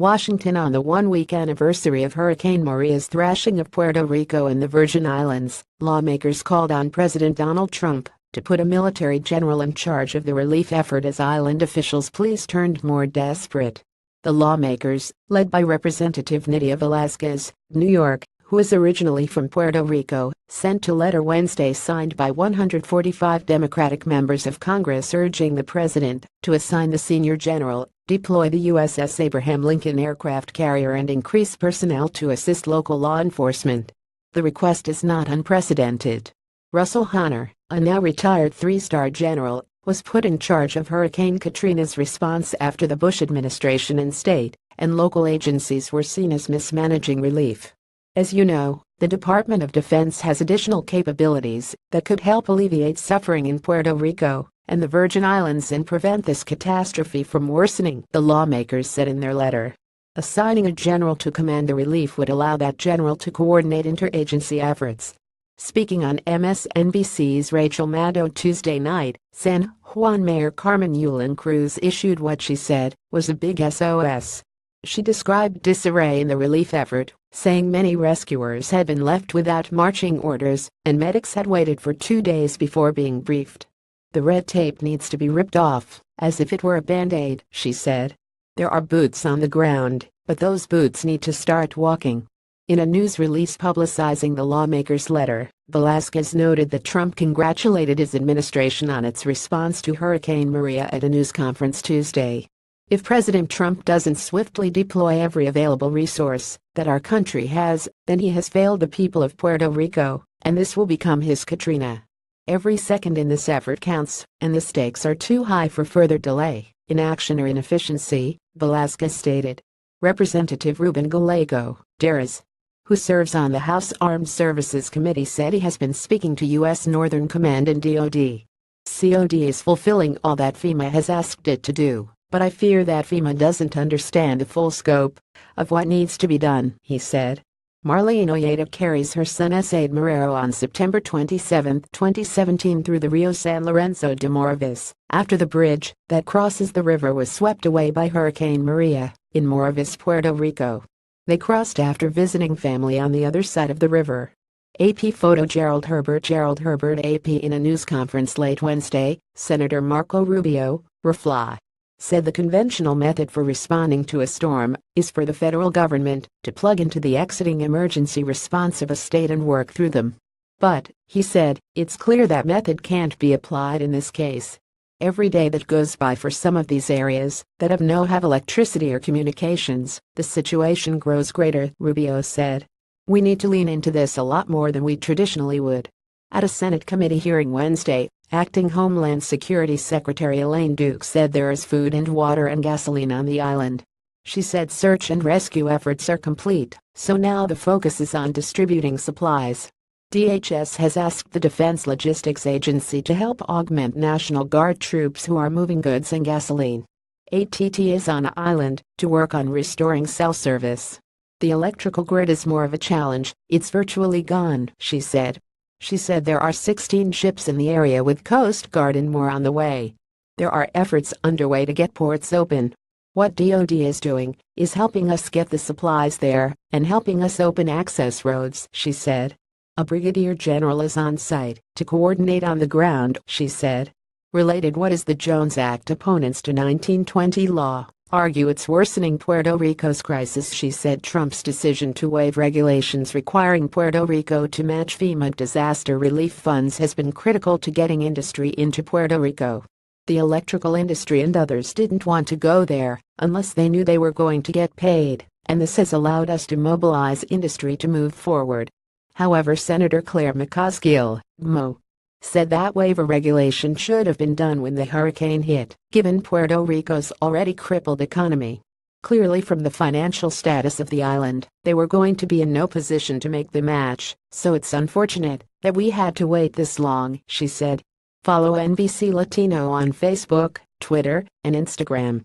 Washington. On the one-week anniversary of Hurricane Maria's thrashing of Puerto Rico and the Virgin Islands, lawmakers called on President Donald Trump to put a military general in charge of the relief effort as island officials' pleas turned more desperate. The lawmakers, led by Representative Nydia Velázquez, New York, who is originally from Puerto Rico, sent a letter Wednesday signed by 145 Democratic members of Congress urging the president to assign the senior general, deploy the USS Abraham Lincoln aircraft carrier and increase personnel to assist local law enforcement. The request is not unprecedented. Russell Honner, a now retired three-star general, was put in charge of Hurricane Katrina's response after the Bush administration and state and local agencies were seen as mismanaging relief. As you know, the Department of Defense has additional capabilities that could help alleviate suffering in Puerto Rico and the Virgin Islands and prevent this catastrophe from worsening, the lawmakers said in their letter. Assigning a general to command the relief would allow that general to coordinate interagency efforts. Speaking on MSNBC's Rachel Maddow Tuesday night, San Juan Mayor Carmen Yulín Cruz issued what she said was a big SOS. She described disarray in the relief effort, saying many rescuers had been left without marching orders and medics had waited for 2 days before being briefed. The red tape needs to be ripped off, as if it were a band-aid, she said. There are boots on the ground, but those boots need to start walking. In a news release publicizing the lawmakers' letter, Velázquez noted that Trump congratulated his administration on its response to Hurricane Maria at a news conference Tuesday. If President Trump doesn't swiftly deploy every available resource that our country has, then he has failed the people of Puerto Rico, and this will become his Katrina. Every second in this effort counts, and the stakes are too high for further delay, inaction or inefficiency, Velázquez stated. Representative Ruben Gallego, Darres, who serves on the House Armed Services Committee, said he has been speaking to U.S. Northern Command and DoD. COD is fulfilling all that FEMA has asked it to do, but I fear that FEMA doesn't understand the full scope of what needs to be done, he said. Marlene Ojeda carries her son Esaid Marrero on September 27, 2017 through the Rio San Lorenzo de Moravis, after the bridge that crosses the river was swept away by Hurricane Maria, in Moravis, Puerto Rico. They crossed after visiting family on the other side of the river. AP photo Gerald Herbert AP in a news conference late Wednesday, Senator Marco Rubio, reply, said the conventional method for responding to a storm is for the federal government to plug into the exiting emergency response of a state and work through them. But, he said, it's clear that method can't be applied in this case. Every day that goes by for some of these areas that have electricity or communications, the situation grows greater, Rubio said. We need to lean into this a lot more than we traditionally would. At a Senate committee hearing Wednesday, Acting Homeland Security Secretary Elaine Duke said there is food and water and gasoline on the island. She said search and rescue efforts are complete, so now the focus is on distributing supplies. DHS has asked the Defense Logistics Agency to help augment National Guard troops who are moving goods and gasoline. ATT is on island to work on restoring cell service. The electrical grid is more of a challenge, it's virtually gone, she said. She said there are 16 ships in the area with Coast Guard and more on the way. There are efforts underway to get ports open. What DoD is doing is helping us get the supplies there and helping us open access roads, she said. A brigadier general is on site to coordinate on the ground, she said. Related, what is the Jones Act? Opponents to 1920 law argue it's worsening Puerto Rico's crisis, she said. Trump's decision to waive regulations requiring Puerto Rico to match FEMA disaster relief funds has been critical to getting industry into Puerto Rico. The electrical industry and others didn't want to go there unless they knew they were going to get paid, and this has allowed us to mobilize industry to move forward. However, Senator Claire McCaskill, Mo, said that waiver regulation should have been done when the hurricane hit, given Puerto Rico's already crippled economy. Clearly, from the financial status of the island, they were going to be in no position to make the match, so it's unfortunate that we had to wait this long, she said. Follow NBC Latino on Facebook, Twitter, and Instagram.